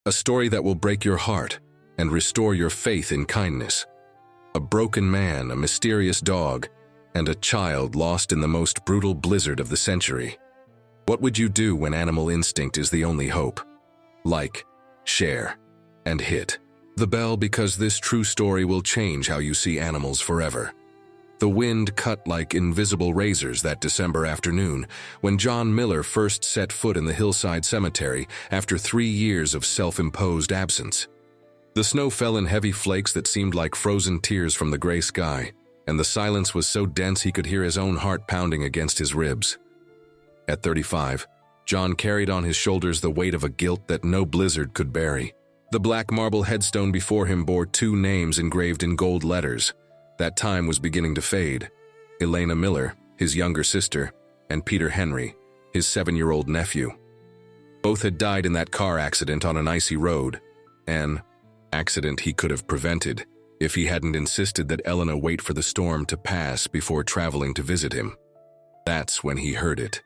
A story that will break your heart and restore your faith in kindness. A broken man, a mysterious dog, and a child lost in the most brutal blizzard of the century. What would you do when animal instinct is the only hope? Like, share, and hit the bell, because this true story will change how you see animals forever. The wind cut like invisible razors that December afternoon when John Miller first set foot in the hillside cemetery after 3 years of self-imposed absence. The snow fell in heavy flakes that seemed like frozen tears from the gray sky, and the silence was so dense he could hear his own heart pounding against his ribs. At 35, John carried on his shoulders the weight of a guilt that no blizzard could bury. The black marble headstone before him bore 2 names engraved in gold letters. That time was beginning to fade. Elena Miller, his younger sister, and Peter Henry, his 7-year-old nephew. Both had died in that car accident on an icy road, an accident he could have prevented if he hadn't insisted that Elena wait for the storm to pass before traveling to visit him. That's when he heard it.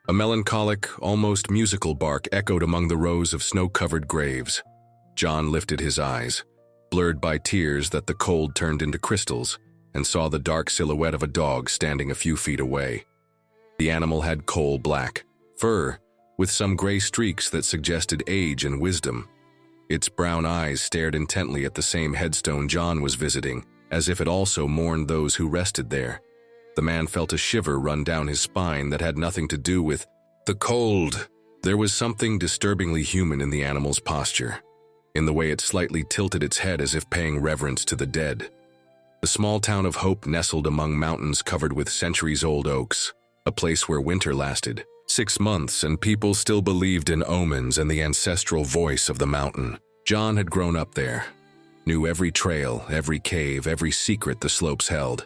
A melancholic, almost musical bark echoed among the rows of snow-covered graves. John lifted his eyes, blurred by tears that the cold turned into crystals, and saw the dark silhouette of a dog standing a few feet away. The animal had coal-black fur, with some gray streaks that suggested age and wisdom. Its brown eyes stared intently at the same headstone John was visiting, as if it also mourned those who rested there. The man felt a shiver run down his spine that had nothing to do with the cold. There was something disturbingly human in the animal's posture, in the way it slightly tilted its head as if paying reverence to the dead. The small town of Hope nestled among mountains covered with centuries-old oaks, a place where winter lasted 6 months and people still believed in omens and the ancestral voice of the mountain. John had grown up there, knew every trail, every cave, every secret the slopes held.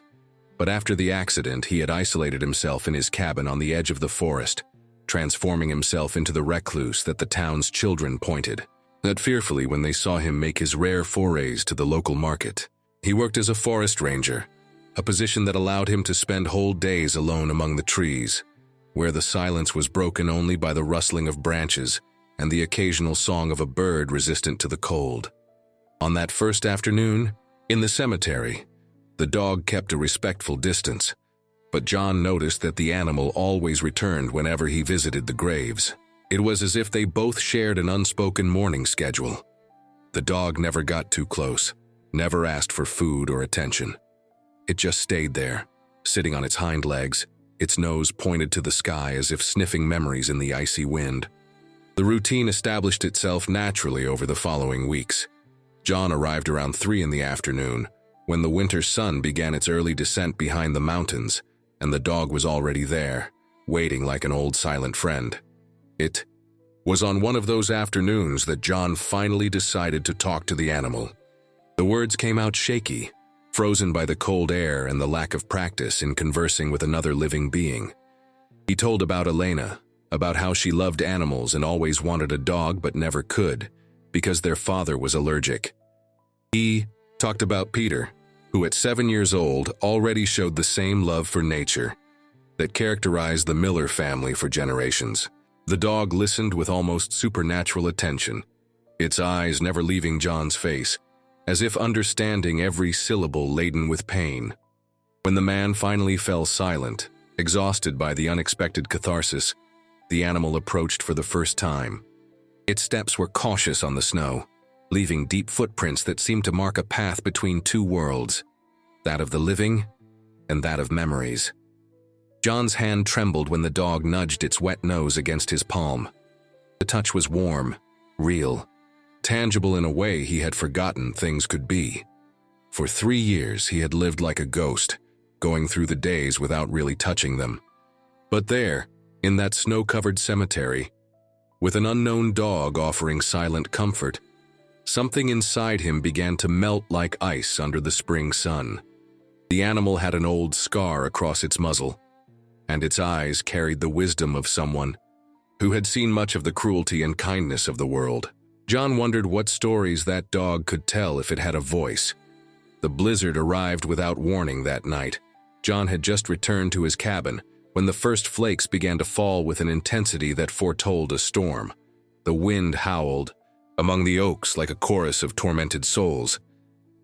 But after the accident, he had isolated himself in his cabin on the edge of the forest, transforming himself into the recluse that the town's children pointed at fearfully when they saw him make his rare forays to the local market. He worked as a forest ranger, a position that allowed him to spend whole days alone among the trees, where the silence was broken only by the rustling of branches and the occasional song of a bird resistant to the cold. On that first afternoon, in the cemetery, the dog kept a respectful distance, but John noticed that the animal always returned whenever he visited the graves. It was as if they both shared an unspoken mourning schedule. The dog never got too close, never asked for food or attention. It just stayed there, sitting on its hind legs, its nose pointed to the sky as if sniffing memories in the icy wind. The routine established itself naturally over the following weeks. John arrived around 3 in the afternoon, when the winter sun began its early descent behind the mountains, and the dog was already there, waiting like an old silent friend. It was on one of those afternoons that John finally decided to talk to the animal. The words came out shaky, frozen by the cold air and the lack of practice in conversing with another living being. He told about Elena, about how she loved animals and always wanted a dog but never could, because their father was allergic. He talked about Peter, who at 7 years old already showed the same love for nature that characterized the Miller family for generations. The dog listened with almost supernatural attention, its eyes never leaving John's face, as if understanding every syllable laden with pain. When the man finally fell silent, exhausted by the unexpected catharsis, the animal approached for the first time. Its steps were cautious on the snow, leaving deep footprints that seemed to mark a path between 2 worlds, that of the living and that of memories. John's hand trembled when the dog nudged its wet nose against his palm. The touch was warm, real, tangible in a way he had forgotten things could be. For 3 years he had lived like a ghost, going through the days without really touching them. But there, in that snow-covered cemetery, with an unknown dog offering silent comfort, something inside him began to melt like ice under the spring sun. The animal had an old scar across its muzzle, and its eyes carried the wisdom of someone who had seen much of the cruelty and kindness of the world. John wondered what stories that dog could tell if it had a voice. The blizzard arrived without warning that night. John had just returned to his cabin when the first flakes began to fall with an intensity that foretold a storm. The wind howled, among the oaks like a chorus of tormented souls,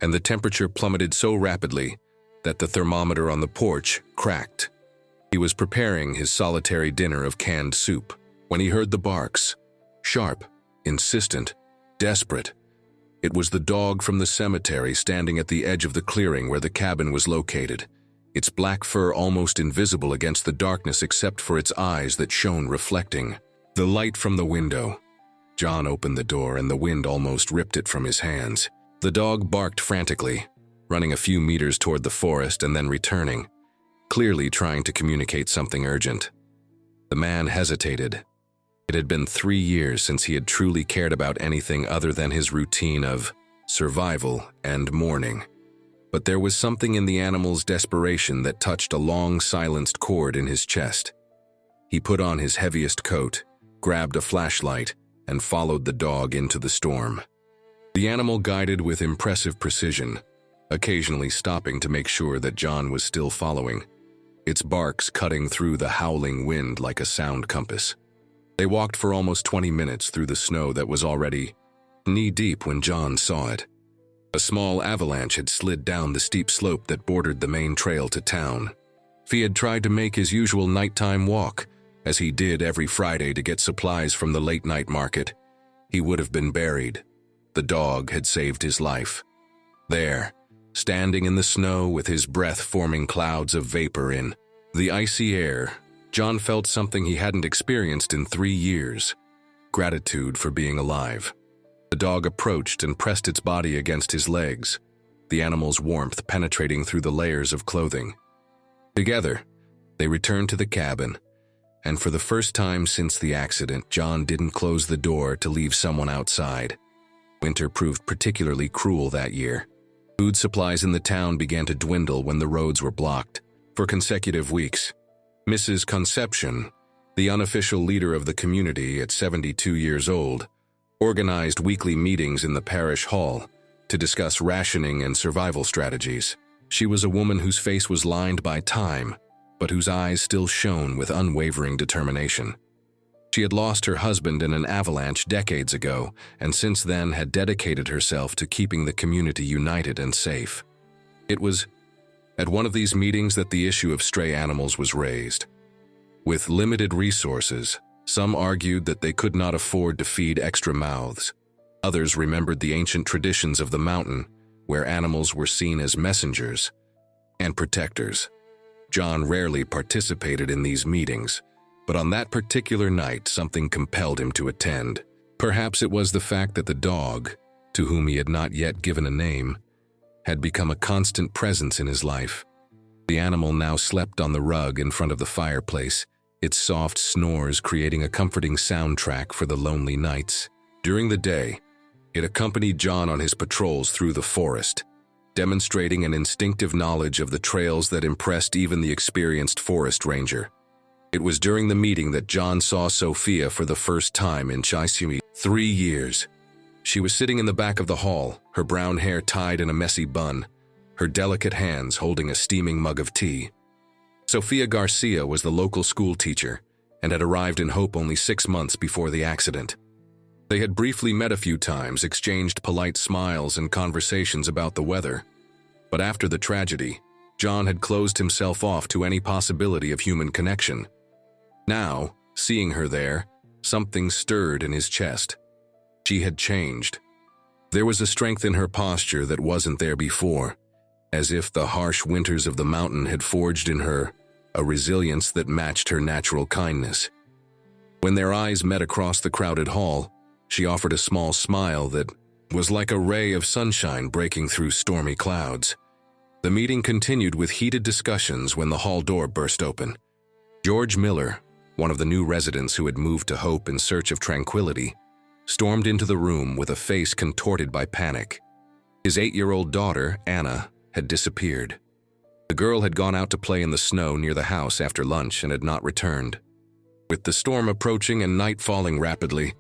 and the temperature plummeted so rapidly that the thermometer on the porch cracked. He was preparing his solitary dinner of canned soup when he heard the barks. Sharp, insistent, desperate. It was the dog from the cemetery standing at the edge of the clearing where the cabin was located, its black fur almost invisible against the darkness except for its eyes that shone reflecting the light from the window. John opened the door and the wind almost ripped it from his hands. The dog barked frantically, running a few meters toward the forest and then returning, clearly trying to communicate something urgent. The man hesitated. It had been 3 years since he had truly cared about anything other than his routine of survival and mourning. But there was something in the animal's desperation that touched a long, silenced chord in his chest. He put on his heaviest coat, grabbed a flashlight, and followed the dog into the storm. The animal guided with impressive precision, occasionally stopping to make sure that John was still following, its barks cutting through the howling wind like a sound compass. They walked for almost 20 minutes through the snow that was already knee-deep when John saw it. A small avalanche had slid down the steep slope that bordered the main trail to town. If he had tried to make his usual nighttime walk, as he did every Friday to get supplies from the late-night market, he would have been buried. The dog had saved his life. There, standing in the snow with his breath forming clouds of vapor in the icy air, John felt something he hadn't experienced in 3 years: gratitude for being alive. The dog approached and pressed its body against his legs, the animal's warmth penetrating through the layers of clothing. Together, they returned to the cabin, and for the first time since the accident, John didn't close the door to leave someone outside. Winter proved particularly cruel that year. Food supplies in the town began to dwindle when the roads were blocked. For consecutive weeks, Mrs. Concepcion, the unofficial leader of the community at 72 years old, organized weekly meetings in the parish hall to discuss rationing and survival strategies. She was a woman whose face was lined by time, but whose eyes still shone with unwavering determination. She had lost her husband in an avalanche decades ago, and since then had dedicated herself to keeping the community united and safe. It was at one of these meetings that the issue of stray animals was raised. With limited resources, some argued that they could not afford to feed extra mouths. Others remembered the ancient traditions of the mountain, where animals were seen as messengers and protectors. John rarely participated in these meetings, but on that particular night something compelled him to attend. Perhaps it was the fact that the dog, to whom he had not yet given a name, had become a constant presence in his life. The animal now slept on the rug in front of the fireplace, its soft snores creating a comforting soundtrack for the lonely nights. During the day, it accompanied John on his patrols through the forest, demonstrating an instinctive knowledge of the trails that impressed even the experienced forest ranger. It was during the meeting that John saw Sophia for the first time in Chaisumi. 3 years. She was sitting in the back of the hall, her brown hair tied in a messy bun, her delicate hands holding a steaming mug of tea. Sophia Garcia was the local school teacher and had arrived in Hope only 6 months before the accident. They had briefly met a few times, exchanged polite smiles and conversations about the weather. But after the tragedy, John had closed himself off to any possibility of human connection. Now, seeing her there, something stirred in his chest. She had changed. There was a strength in her posture that wasn't there before, as if the harsh winters of the mountain had forged in her a resilience that matched her natural kindness. When their eyes met across the crowded hall, she offered a small smile that was like a ray of sunshine breaking through stormy clouds. The meeting continued with heated discussions when the hall door burst open. George Miller, one of the new residents who had moved to Hope in search of tranquility, stormed into the room with a face contorted by panic. His 8-year-old daughter, Anna, had disappeared. The girl had gone out to play in the snow near the house after lunch and had not returned. With the storm approaching and night falling rapidly,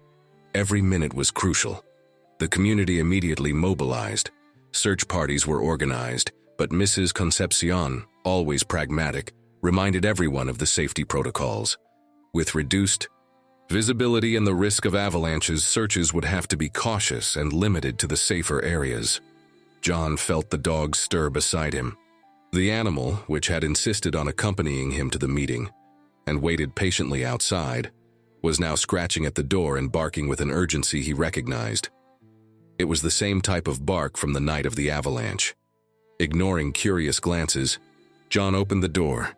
every minute was crucial. The community immediately mobilized. Search parties were organized, but Mrs. Concepcion, always pragmatic, reminded everyone of the safety protocols. With reduced Visibility and the risk of avalanches, searches would have to be cautious and limited to the safer areas. John felt the dog stir beside him. The animal, which had insisted on accompanying him to the meeting and waited patiently outside, was now scratching at the door and barking with an urgency he recognized. It was the same type of bark from the night of the avalanche. Ignoring curious glances, John opened the door.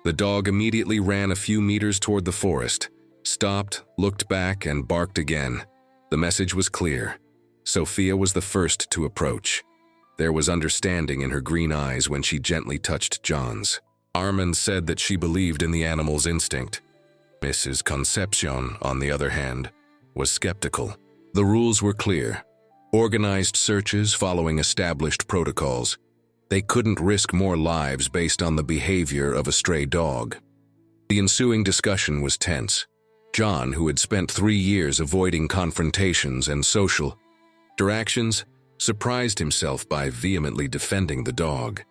The dog immediately ran a few meters toward the forest, stopped, looked back, and barked again. The message was clear. Sophia was the first to approach. There was understanding in her green eyes when she gently touched John's. Armand said that she believed in the animal's instinct. Mrs. Concepcion, on the other hand, was skeptical. The rules were clear. Organized searches following established protocols. They couldn't risk more lives based on the behavior of a stray dog. The ensuing discussion was tense. John, who had spent 3 years avoiding confrontations and social interactions, surprised himself by vehemently defending the dog.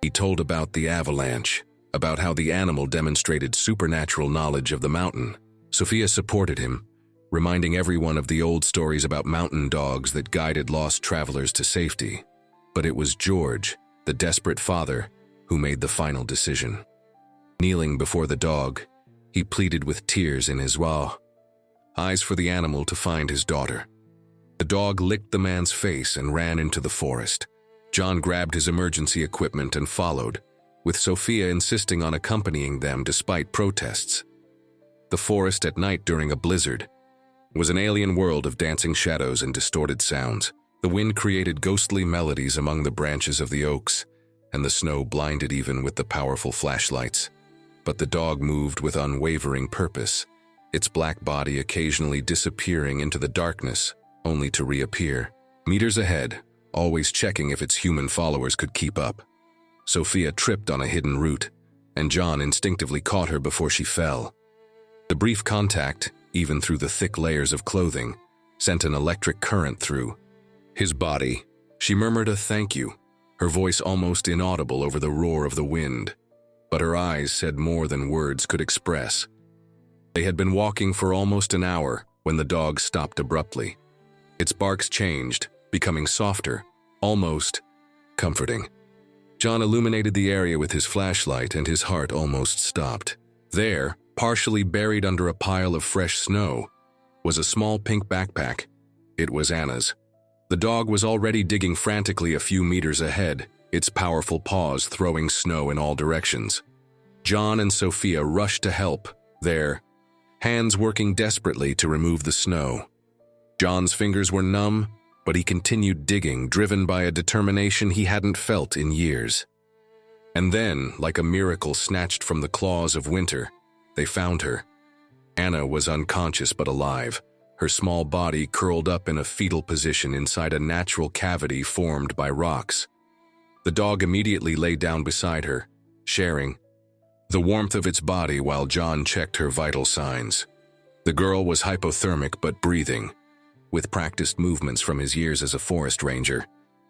He told about the avalanche, about how the animal demonstrated supernatural knowledge of the mountain. Sophia supported him, reminding everyone of the old stories about mountain dogs that guided lost travelers to safety. But it was George, the desperate father, who made the final decision. Kneeling before the dog, he pleaded with tears in his eyes for the animal to find his daughter. The dog licked the man's face and ran into the forest. John grabbed his emergency equipment and followed, with Sophia insisting on accompanying them despite protests. The forest at night during a blizzard was an alien world of dancing shadows and distorted sounds. The wind created ghostly melodies among the branches of the oaks, and the snow blinded even with the powerful flashlights. But the dog moved with unwavering purpose, its black body occasionally disappearing into the darkness, only to reappear, meters ahead, always checking if its human followers could keep up. Sophia tripped on a hidden route, and John instinctively caught her before she fell. The brief contact, even through the thick layers of clothing, sent an electric current through his body. She murmured a thank you, her voice almost inaudible over the roar of the wind. But her eyes said more than words could express. They had been walking for almost an hour when the dog stopped abruptly. Its barks changed, becoming softer, almost comforting. John illuminated the area with his flashlight and his heart almost stopped. There, partially buried under a pile of fresh snow, was a small pink backpack. It was Anna's. The dog was already digging frantically a few meters ahead, its powerful paws throwing snow in all directions. John and Sophia rushed to help, their hands working desperately to remove the snow. John's fingers were numb, but he continued digging, driven by a determination he hadn't felt in years. And then, like a miracle snatched from the claws of winter, they found her. Anna was unconscious but alive, her small body curled up in a fetal position inside a natural cavity formed by rocks. The dog immediately lay down beside her, sharing the warmth of its body while John checked her vital signs. The girl was hypothermic but breathing. With practiced movements from his years as a forest ranger,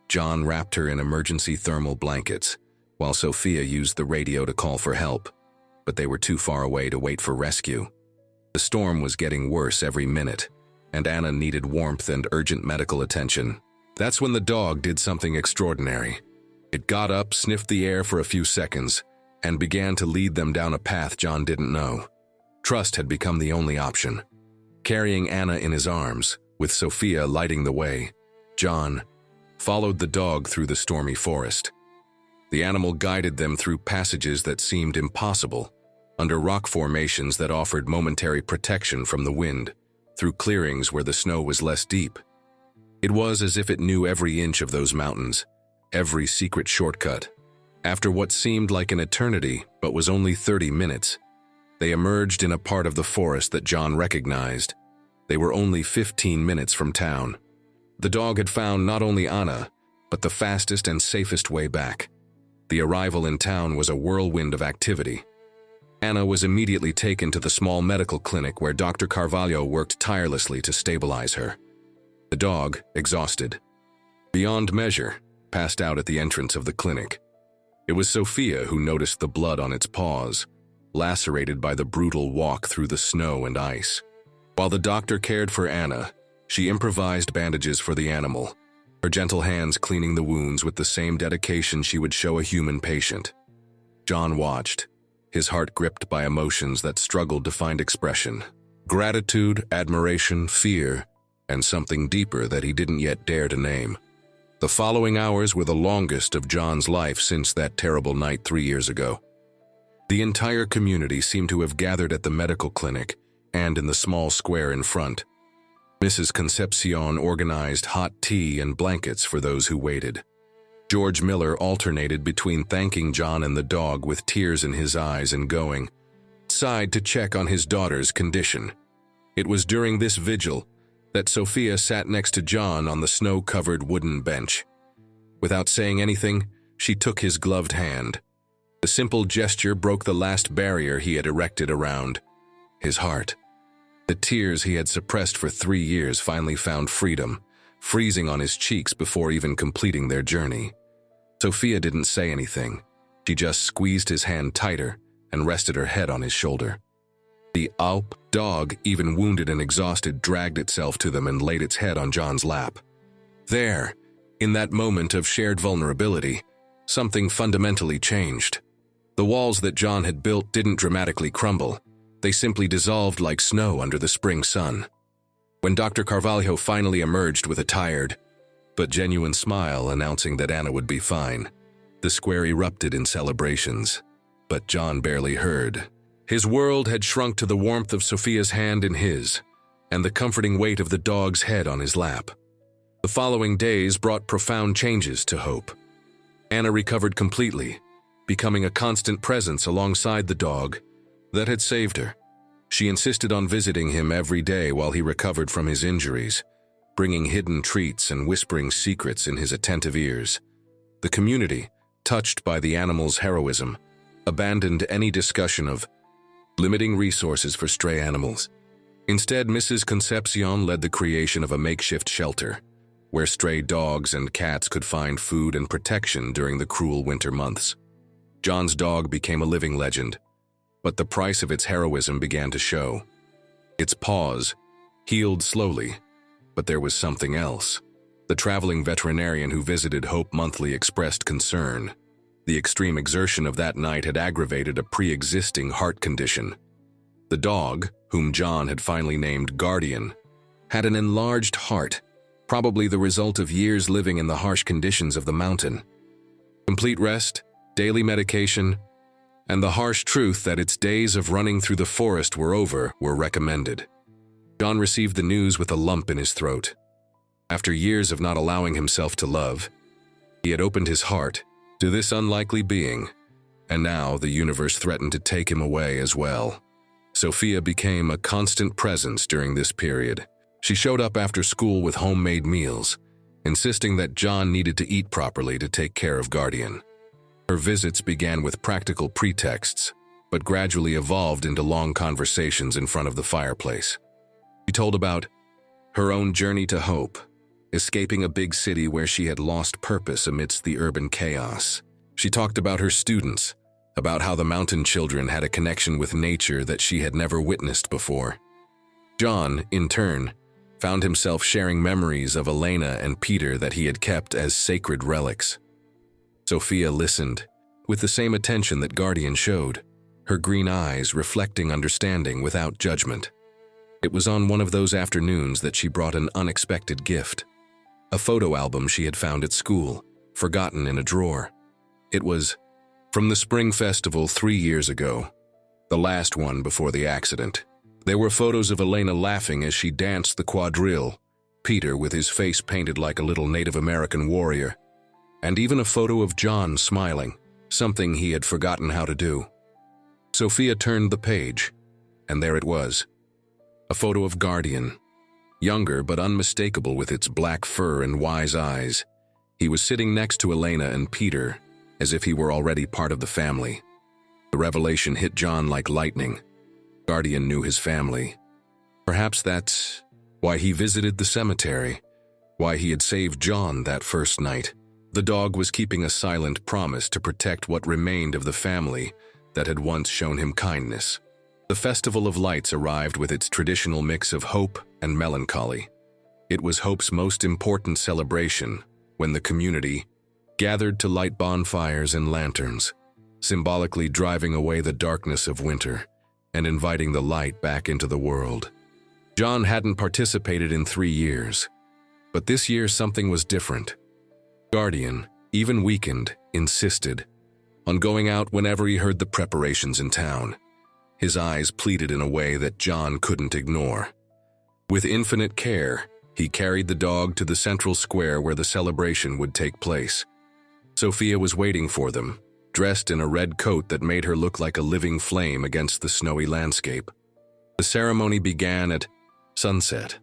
John wrapped her in emergency thermal blankets, while Sophia used the radio to call for help, but they were too far away to wait for rescue. The storm was getting worse every minute, and Anna needed warmth and urgent medical attention. That's when the dog did something extraordinary. It got up, sniffed the air for a few seconds, and began to lead them down a path John didn't know. Trust had become the only option. Carrying Anna in his arms, with Sophia lighting the way, John followed the dog through the stormy forest. The animal guided them through passages that seemed impossible, under rock formations that offered momentary protection from the wind, through clearings where the snow was less deep. It was as if it knew every inch of those mountains, every secret shortcut. After what seemed like an eternity, but was only 30 minutes, they emerged in a part of the forest that John recognized. They were only 15 minutes from town. The dog had found not only Anna, but the fastest and safest way back. The arrival in town was a whirlwind of activity. Anna was immediately taken to the small medical clinic where Dr. Carvalho worked tirelessly to stabilize her. The dog, exhausted, beyond measure, passed out at the entrance of the clinic. It was Sophia who noticed the blood on its paws, lacerated by the brutal walk through the snow and ice. While the doctor cared for Anna, she improvised bandages for the animal, her gentle hands cleaning the wounds with the same dedication she would show a human patient. John watched, his heart gripped by emotions that struggled to find expression. Gratitude, admiration, fear, and something deeper that he didn't yet dare to name. The following hours were the longest of John's life since that terrible night 3 years ago. The entire community seemed to have gathered at the medical clinic and in the small square in front. Mrs. Concepcion organized hot tea and blankets for those who waited. George Miller alternated between thanking John and the dog with tears in his eyes and going outside to check on his daughter's condition. It was during this vigil that Sophia sat next to John on the snow-covered wooden bench. Without saying anything, she took his gloved hand. The simple gesture broke the last barrier he had erected around his heart. The tears he had suppressed for 3 years finally found freedom, freezing on his cheeks before even completing their journey. Sophia didn't say anything. She just squeezed his hand tighter and rested her head on his shoulder. The Alp dog, even wounded and exhausted, dragged itself to them and laid its head on John's lap. There, in that moment of shared vulnerability, something fundamentally changed. The walls that John had built didn't dramatically crumble. They simply dissolved like snow under the spring sun. When Dr. Carvalho finally emerged with a tired but genuine smile announcing that Anna would be fine, the square erupted in celebrations. But John barely heard. His world had shrunk to the warmth of Sophia's hand in his, and the comforting weight of the dog's head on his lap. The following days brought profound changes to Hope. Anna recovered completely, becoming a constant presence alongside the dog that had saved her. She insisted on visiting him every day while he recovered from his injuries, bringing hidden treats and whispering secrets in his attentive ears. The community, touched by the animal's heroism, abandoned any discussion of limiting resources for stray animals. Instead, Mrs. Concepcion led the creation of a makeshift shelter, where stray dogs and cats could find food and protection during the cruel winter months. John's dog became a living legend, but the price of its heroism began to show. Its paws healed slowly, but there was something else. The traveling veterinarian who visited Hope monthly expressed concern. The extreme exertion of that night had aggravated a pre-existing heart condition. The dog, whom John had finally named Guardian, had an enlarged heart, probably the result of years living in the harsh conditions of the mountain. Complete rest, daily medication, and the harsh truth that its days of running through the forest were over were recommended. John received the news with a lump in his throat. After years of not allowing himself to love, he had opened his heart to this unlikely being, and now the universe threatened to take him away as well. Sophia became a constant presence during this period. She showed up after school with homemade meals, insisting that John needed to eat properly to take care of Guardian. Her visits began with practical pretexts, but gradually evolved into long conversations in front of the fireplace. She told about her own journey to Hope, escaping a big city where she had lost purpose amidst the urban chaos. She talked about her students, about how the mountain children had a connection with nature that she had never witnessed before. John, in turn, found himself sharing memories of Elena and Peter that he had kept as sacred relics. Sophia listened, with the same attention that Guardian showed, her green eyes reflecting understanding without judgment. It was on one of those afternoons that she brought an unexpected gift. A photo album she had found at school, forgotten in a drawer. It was from the Spring Festival 3 years ago, the last one before the accident. There were photos of Elena laughing as she danced the quadrille, Peter with his face painted like a little Native American warrior, and even a photo of John smiling, something he had forgotten how to do. Sophia turned the page, and there it was. A photo of Guardian, younger but unmistakable with its black fur and wise eyes. He was sitting next to Elena and Peter, as if he were already part of the family. The revelation hit John like lightning. Guardian knew his family. Perhaps that's why he visited the cemetery, why he had saved John that first night. The dog was keeping a silent promise to protect what remained of the family that had once shown him kindness. The Festival of Lights arrived with its traditional mix of hope and melancholy. It was hope's most important celebration when the community gathered to light bonfires and lanterns, symbolically driving away the darkness of winter and inviting the light back into the world. John hadn't participated in 3 years, but this year something was different. Guardian, even weakened, insisted on going out whenever he heard the preparations in town. His eyes pleaded in a way that John couldn't ignore. With infinite care, he carried the dog to the central square where the celebration would take place. Sophia was waiting for them, dressed in a red coat that made her look like a living flame against the snowy landscape. The ceremony began at sunset.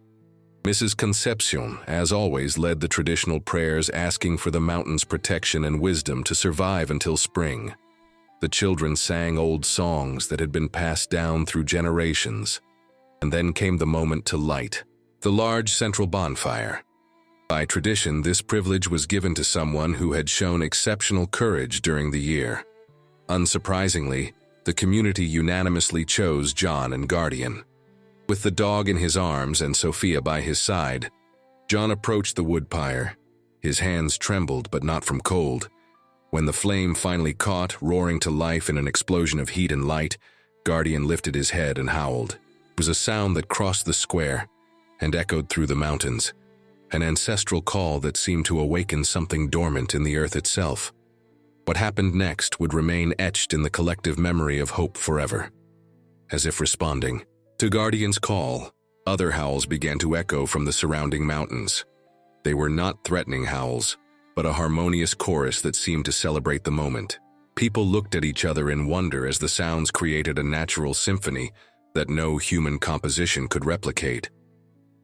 Mrs. Concepcion, as always, led the traditional prayers asking for the mountain's protection and wisdom to survive until spring. The children sang old songs that had been passed down through generations. And then came the moment to light the large central bonfire. By tradition, this privilege was given to someone who had shown exceptional courage during the year. Unsurprisingly, the community unanimously chose John and Guardian. With the dog in his arms and Sophia by his side, John approached the wood pyre. His hands trembled, but not from cold. When the flame finally caught, roaring to life in an explosion of heat and light, Guardian lifted his head and howled. It was a sound that crossed the square and echoed through the mountains, an ancestral call that seemed to awaken something dormant in the earth itself. What happened next would remain etched in the collective memory of hope forever. As if responding to Guardian's call, other howls began to echo from the surrounding mountains. They were not threatening howls, but a harmonious chorus that seemed to celebrate the moment. People looked at each other in wonder as the sounds created a natural symphony that no human composition could replicate.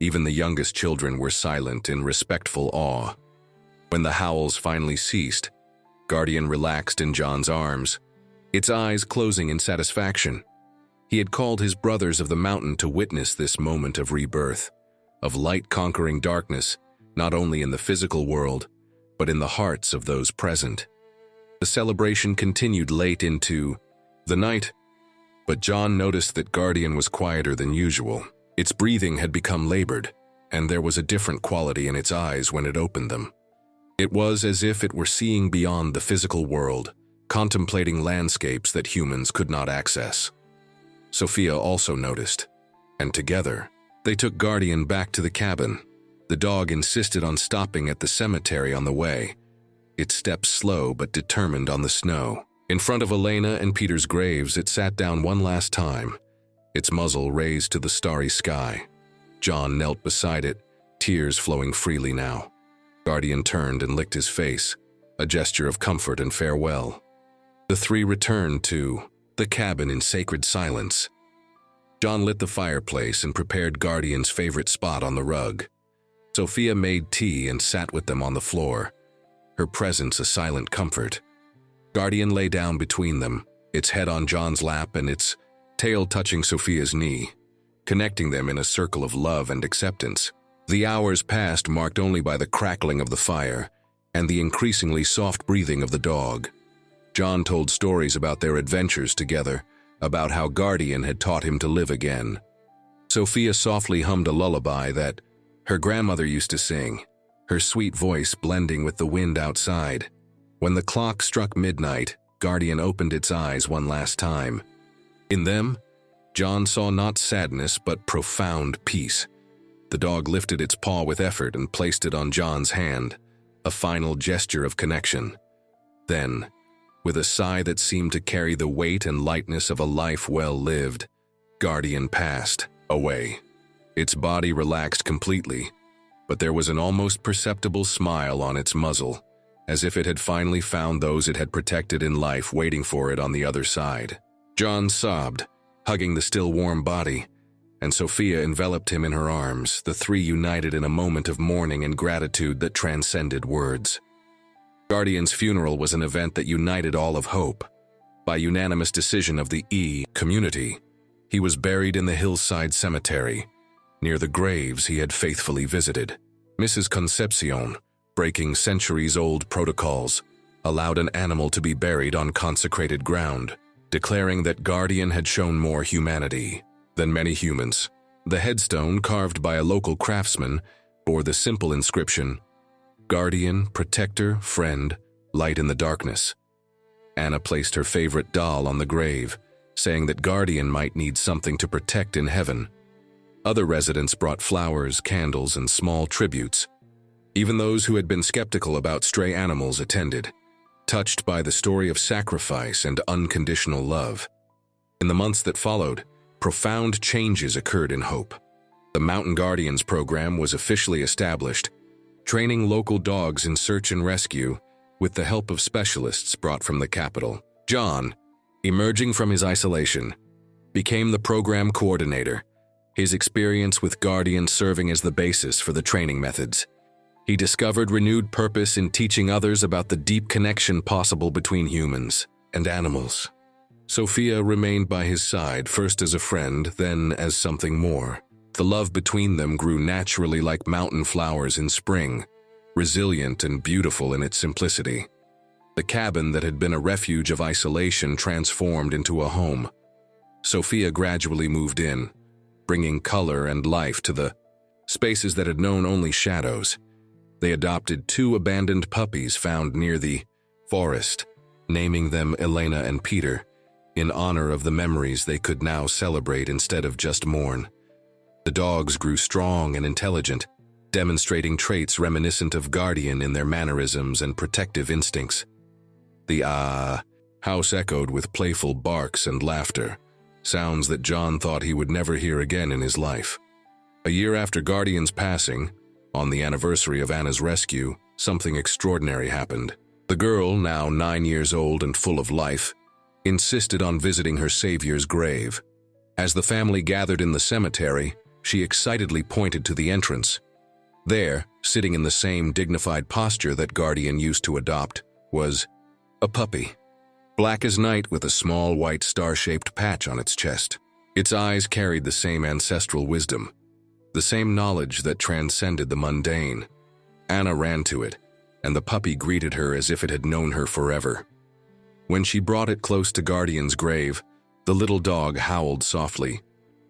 Even the youngest children were silent in respectful awe. When the howls finally ceased, Guardian relaxed in John's arms, its eyes closing in satisfaction. He had called his brothers of the mountain to witness this moment of rebirth, of light conquering darkness, not only in the physical world, but in the hearts of those present. The celebration continued late into the night, but John noticed that Guardian was quieter than usual. Its breathing had become labored, and there was a different quality in its eyes when it opened them. It was as if it were seeing beyond the physical world, contemplating landscapes that humans could not access. Sophia also noticed, and together, they took Guardian back to the cabin. The dog insisted on stopping at the cemetery on the way, its steps slow but determined on the snow. In front of Elena and Peter's graves, it sat down one last time, its muzzle raised to the starry sky. John knelt beside it, tears flowing freely now. Guardian turned and licked his face, a gesture of comfort and farewell. The three returned to the cabin in sacred silence. John lit the fireplace and prepared Guardian's favorite spot on the rug. Sophia made tea and sat with them on the floor, her presence a silent comfort. Guardian lay down between them, its head on John's lap and its tail touching Sophia's knee, connecting them in a circle of love and acceptance. The hours passed marked only by the crackling of the fire and the increasingly soft breathing of the dog. John told stories about their adventures together, about how Guardian had taught him to live again. Sophia softly hummed a lullaby that her grandmother used to sing, her sweet voice blending with the wind outside. When the clock struck midnight, Guardian opened its eyes one last time. In them, John saw not sadness but profound peace. The dog lifted its paw with effort and placed it on John's hand, a final gesture of connection. Then, with a sigh that seemed to carry the weight and lightness of a life well lived, Guardian passed away. Its body relaxed completely, but there was an almost perceptible smile on its muzzle, as if it had finally found those it had protected in life waiting for it on the other side. John sobbed, hugging the still warm body, and Sophia enveloped him in her arms, the three united in a moment of mourning and gratitude that transcended words. Guardian's funeral was an event that united all of Hope. By unanimous decision of the E community, he was buried in the hillside cemetery, near the graves he had faithfully visited. Mrs. Concepcion, breaking centuries-old protocols, allowed an animal to be buried on consecrated ground, declaring that Guardian had shown more humanity than many humans. The headstone, carved by a local craftsman, bore the simple inscription, "Guardian, protector, friend, light in the darkness." Anna placed her favorite doll on the grave, saying that Guardian might need something to protect in heaven. Other residents brought flowers, candles, and small tributes. Even those who had been skeptical about stray animals attended, touched by the story of sacrifice and unconditional love. In the months that followed, profound changes occurred in Hope. The Mountain Guardians program was officially established, training local dogs in search and rescue with the help of specialists brought from the capital. John, emerging from his isolation, became the program coordinator, his experience with Guardians serving as the basis for the training methods. He discovered renewed purpose in teaching others about the deep connection possible between humans and animals. Sophia remained by his side, first as a friend, then as something more. The love between them grew naturally like mountain flowers in spring, resilient and beautiful in its simplicity. The cabin that had been a refuge of isolation transformed into a home. Sophia gradually moved in, bringing color and life to the spaces that had known only shadows. They adopted 2 abandoned puppies found near the forest, naming them Elena and Peter, in honor of the memories they could now celebrate instead of just mourn. The dogs grew strong and intelligent, demonstrating traits reminiscent of Guardian in their mannerisms and protective instincts. The house echoed with playful barks and laughter, sounds that John thought he would never hear again in his life. A year after Guardian's passing, on the anniversary of Anna's rescue, something extraordinary happened. The girl, now 9 years old and full of life, insisted on visiting her savior's grave. As the family gathered in the cemetery, she excitedly pointed to the entrance. There, sitting in the same dignified posture that Guardian used to adopt, was a puppy, black as night with a small white star-shaped patch on its chest. Its eyes carried the same ancestral wisdom, the same knowledge that transcended the mundane. Anna ran to it, and the puppy greeted her as if it had known her forever. When she brought it close to Guardian's grave, the little dog howled softly,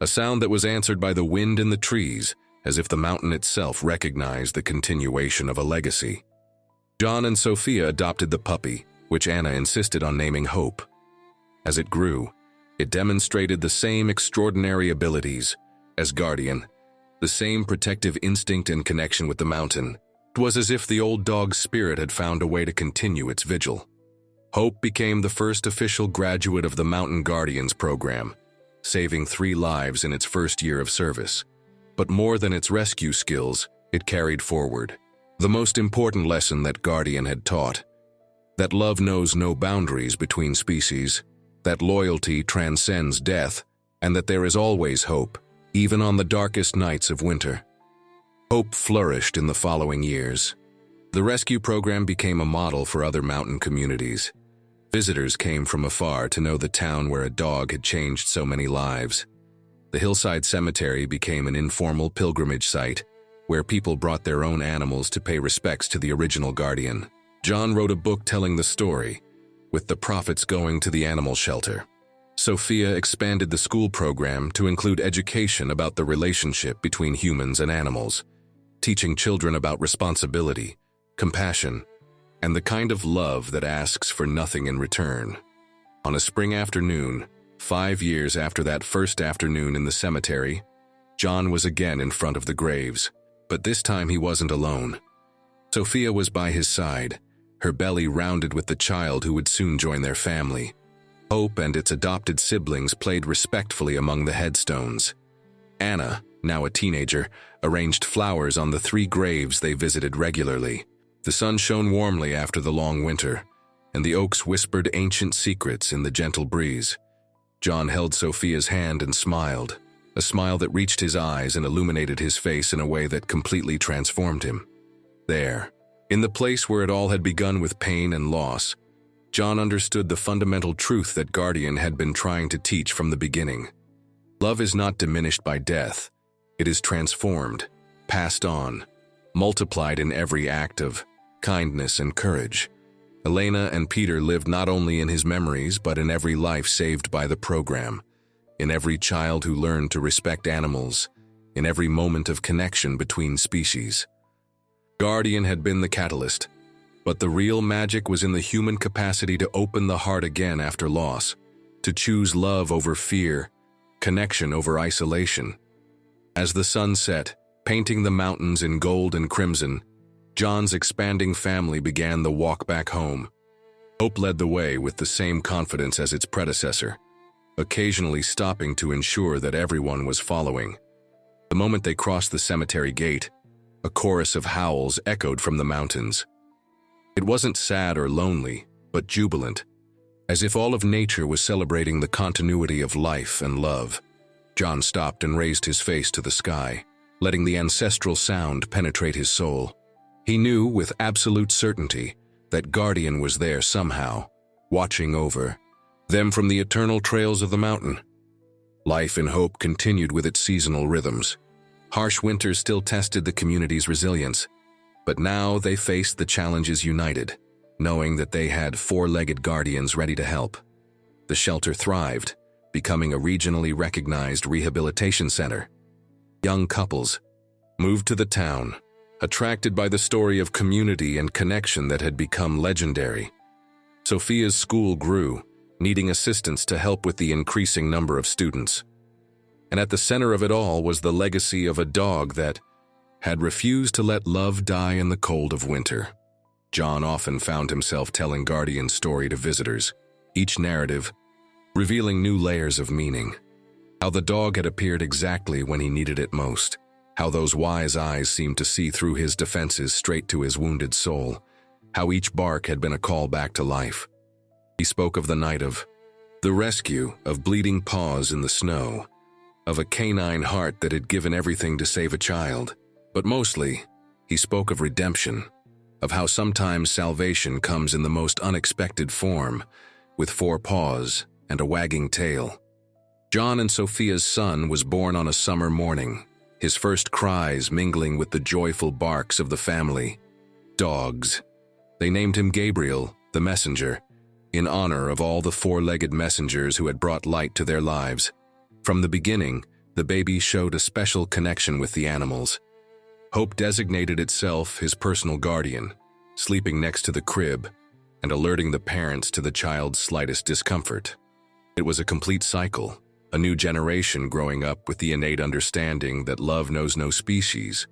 a sound that was answered by the wind in the trees, as if the mountain itself recognized the continuation of a legacy. John and Sophia adopted the puppy, which Anna insisted on naming Hope. As it grew, it demonstrated the same extraordinary abilities as Guardian, the same protective instinct and connection with the mountain. It was as if the old dog's spirit had found a way to continue its vigil. Hope became the first official graduate of the Mountain Guardians program, saving 3 lives in its first year of service. But more than its rescue skills, it carried forward the most important lesson that Guardian had taught: that love knows no boundaries between species, that loyalty transcends death, and that there is always hope, even on the darkest nights of winter. Hope flourished in the following years. The rescue program became a model for other mountain communities. Visitors came from afar to know the town where a dog had changed so many lives. The hillside cemetery became an informal pilgrimage site, where people brought their own animals to pay respects to the original Guardian. John wrote a book telling the story, with the profits going to the animal shelter. Sophia expanded the school program to include education about the relationship between humans and animals, teaching children about responsibility, compassion, and the kind of love that asks for nothing in return. On a spring afternoon, 5 years after that first afternoon in the cemetery, John was again in front of the graves, but this time he wasn't alone. Sophia was by his side, her belly rounded with the child who would soon join their family. Hope and its adopted siblings played respectfully among the headstones. Anna, now a teenager, arranged flowers on the 3 graves they visited regularly. The sun shone warmly after the long winter, and the oaks whispered ancient secrets in the gentle breeze. John held Sophia's hand and smiled, a smile that reached his eyes and illuminated his face in a way that completely transformed him. There, in the place where it all had begun with pain and loss, John understood the fundamental truth that Guardian had been trying to teach from the beginning. Love is not diminished by death. It is transformed, passed on, multiplied in every act of kindness and courage. Elena and Peter lived not only in his memories but in every life saved by the program, in every child who learned to respect animals, in every moment of connection between species. Guardian had been the catalyst, but the real magic was in the human capacity to open the heart again after loss, to choose love over fear, connection over isolation. As the sun set, painting the mountains in gold and crimson, John's expanding family began the walk back home. Hope led the way with the same confidence as its predecessor, occasionally stopping to ensure that everyone was following. The moment they crossed the cemetery gate, a chorus of howls echoed from the mountains. It wasn't sad or lonely, but jubilant, as if all of nature was celebrating the continuity of life and love. John stopped and raised his face to the sky, letting the ancestral sound penetrate his soul. He knew with absolute certainty that Guardian was there somehow, watching over them from the eternal trails of the mountain. Life in Hope continued with its seasonal rhythms. Harsh winters still tested the community's resilience, but now they faced the challenges united, knowing that they had four-legged guardians ready to help. The shelter thrived, becoming a regionally recognized rehabilitation center. Young couples moved to the town, attracted by the story of community and connection that had become legendary. Sophia's school grew, needing assistance to help with the increasing number of students. And at the center of it all was the legacy of a dog that had refused to let love die in the cold of winter. John often found himself telling Guardian's story to visitors, each narrative revealing new layers of meaning. How the dog had appeared exactly when he needed it most. How those wise eyes seemed to see through his defenses straight to his wounded soul. How each bark had been a call back to life. He spoke of the night of the rescue, of bleeding paws in the snow, of a canine heart that had given everything to save a child. But mostly, he spoke of redemption, of how sometimes salvation comes in the most unexpected form, with four paws and a wagging tail. John and Sophia's son was born on a summer morning, his first cries mingling with the joyful barks of the family. Dogs. They named him Gabriel, the messenger, in honor of all the four-legged messengers who had brought light to their lives. From the beginning, the baby showed a special connection with the animals. Hope designated itself his personal guardian, sleeping next to the crib and alerting the parents to the child's slightest discomfort. It was a complete cycle, a new generation growing up with the innate understanding that love knows no species.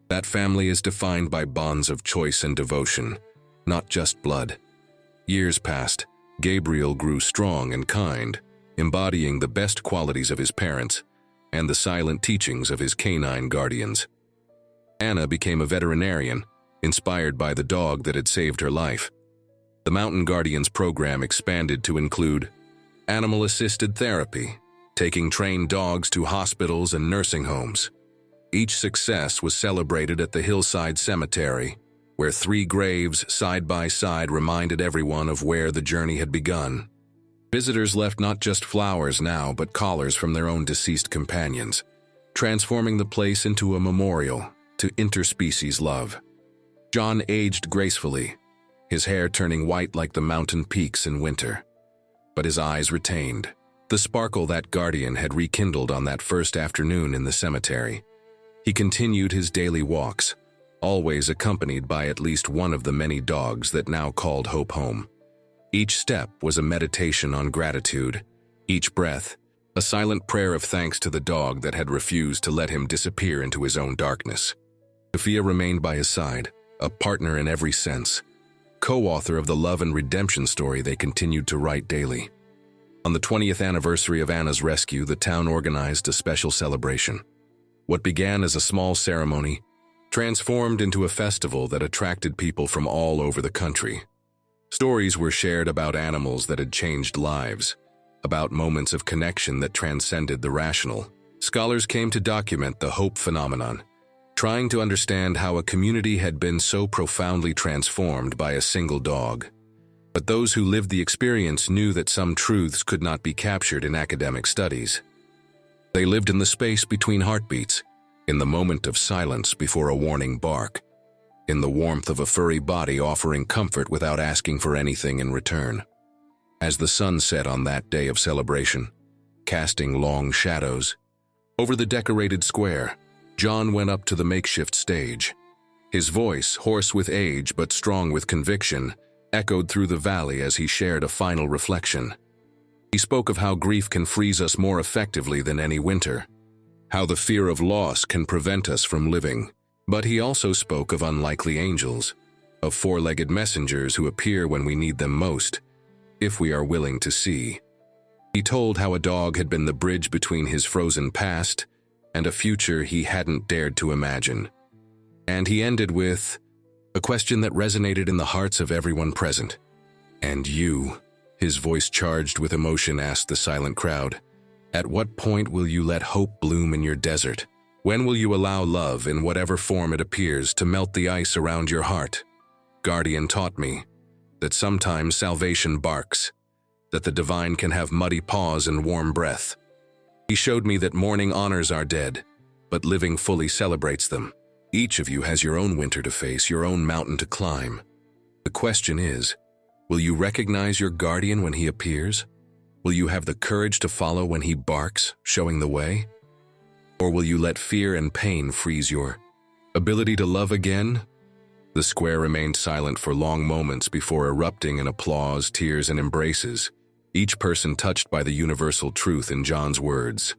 That family is defined by bonds of choice and devotion, not just blood. Years passed. Gabriel grew strong and kind, embodying the best qualities of his parents and the silent teachings of his canine guardians. Anna became a veterinarian, inspired by the dog that had saved her life. The Mountain Guardians program expanded to include animal-assisted therapy, taking trained dogs to hospitals and nursing homes. Each success was celebrated at the Hillside Cemetery, where 3 graves side by side reminded everyone of where the journey had begun. Visitors left not just flowers now, but collars from their own deceased companions, transforming the place into a memorial to interspecies love. John aged gracefully, his hair turning white like the mountain peaks in winter. But his eyes retained the sparkle that Guardian had rekindled on that first afternoon in the cemetery. He continued his daily walks, always accompanied by at least one of the many dogs that now called Hope home. Each step was a meditation on gratitude, each breath a silent prayer of thanks to the dog that had refused to let him disappear into his own darkness. Sophia remained by his side, a partner in every sense, co-author of the love and redemption story they continued to write daily. On the 20th anniversary of Anna's rescue, the town organized a special celebration. What began as a small ceremony transformed into a festival that attracted people from all over the country. Stories were shared about animals that had changed lives, about moments of connection that transcended the rational. Scholars came to document the Hope phenomenon, trying to understand how a community had been so profoundly transformed by a single dog. But those who lived the experience knew that some truths could not be captured in academic studies. They lived in the space between heartbeats, in the moment of silence before a warning bark, in the warmth of a furry body offering comfort without asking for anything in return. As the sun set on that day of celebration, casting long shadows over the decorated square, John went up to the makeshift stage. His voice, hoarse with age but strong with conviction, echoed through the valley as he shared a final reflection. He spoke of how grief can freeze us more effectively than any winter, how the fear of loss can prevent us from living. But he also spoke of unlikely angels, of four-legged messengers who appear when we need them most, if we are willing to see. He told how a dog had been the bridge between his frozen past and a future he hadn't dared to imagine. And he ended with a question that resonated in the hearts of everyone present. "And you," his voice charged with emotion, asked the silent crowd, "at what point will you let hope bloom in your desert? When will you allow love, in whatever form it appears, to melt the ice around your heart?" Guardian taught me that sometimes salvation barks, that the divine can have muddy paws and warm breath. He showed me that mourning honors our dead, but living fully celebrates them. Each of you has your own winter to face, your own mountain to climb. The question is, will you recognize your guardian when he appears? Will you have the courage to follow when he barks, showing the way? Or will you let fear and pain freeze your ability to love again? The square remained silent for long moments before erupting in applause, tears, and embraces, each person touched by the universal truth in John's words.